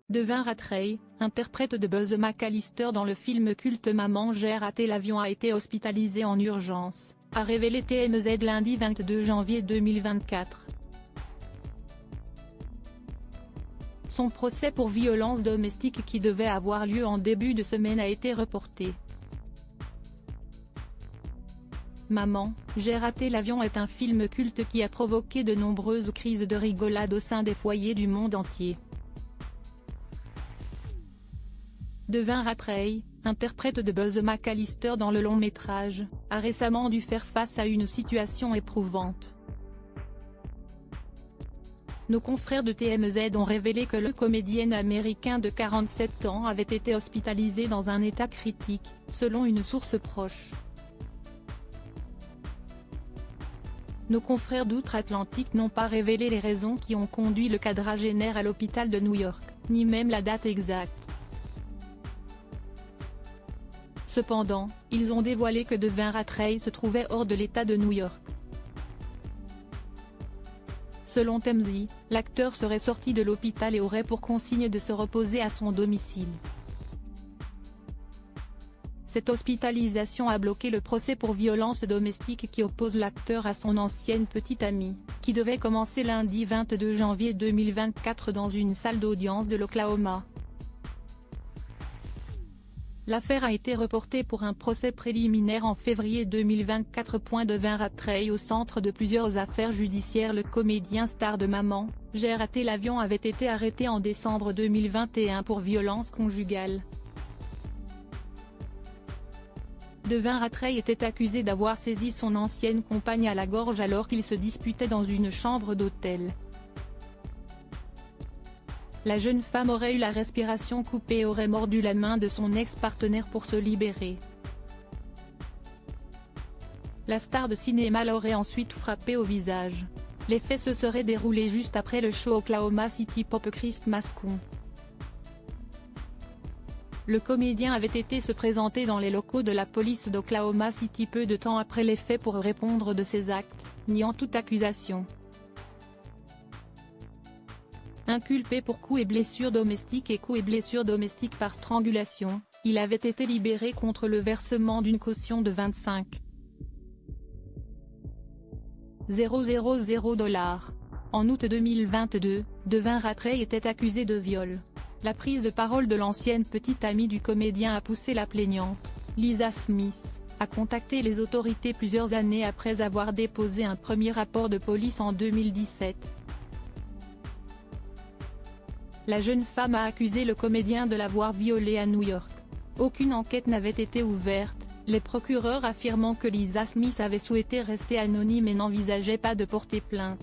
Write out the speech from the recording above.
Devin Ratray, interprète de Buzz McAllister dans le film culte Maman j'ai raté l'avion, a été hospitalisé en urgence, a révélé TMZ lundi 22 janvier 2024. Son procès pour violence domestique qui devait avoir lieu en début de semaine a été reporté. Maman, j'ai raté l'avion est un film culte qui a provoqué de nombreuses crises de rigolade au sein des foyers du monde entier. Devin Ratray, interprète de Buzz McAllister dans le long métrage, a récemment dû faire face à une situation éprouvante. Nos confrères de TMZ ont révélé que le comédien américain de 47 ans avait été hospitalisé dans un état critique, selon une source proche. Nos confrères d'outre-Atlantique n'ont pas révélé les raisons qui ont conduit le quadragénaire à l'hôpital de New York, ni même la date exacte. Cependant, ils ont dévoilé que Devin Ratray se trouvait hors de l'État de New York. Selon TMZ, l'acteur serait sorti de l'hôpital et aurait pour consigne de se reposer à son domicile. Cette hospitalisation a bloqué le procès pour violence domestique qui oppose l'acteur à son ancienne petite amie, qui devait commencer lundi 22 janvier 2024 dans une salle d'audience de l'Oklahoma. L'affaire a été reportée pour un procès préliminaire en février 2024. Devin Ratray au centre de plusieurs affaires judiciaires. Le comédien star de Maman, j'ai raté l'avion avait été arrêté en décembre 2021 pour violence conjugale. Devin Ratray était accusé d'avoir saisi son ancienne compagne à la gorge alors qu'ils se disputaient dans une chambre d'hôtel. La jeune femme aurait eu la respiration coupée et aurait mordu la main de son ex-partenaire pour se libérer. La star de cinéma l'aurait ensuite frappé au visage. Les faits se seraient déroulés juste après le show Oklahoma City Pop Christmas Con. Le comédien avait été se présenter dans les locaux de la police d'Oklahoma City peu de temps après les faits pour répondre de ses actes, niant toute accusation. Inculpé pour coups et blessures domestiques et coups et blessures domestiques par strangulation, il avait été libéré contre le versement d'une caution de 25 000 $. En août 2022, Devin Ratray était accusé de viol. La prise de parole de l'ancienne petite amie du comédien a poussé la plaignante, Lisa Smith, à contacter les autorités plusieurs années après avoir déposé un premier rapport de police en 2017. La jeune femme a accusé le comédien de l'avoir violée à New York. Aucune enquête n'avait été ouverte, les procureurs affirmant que Lisa Smith avait souhaité rester anonyme et n'envisageait pas de porter plainte.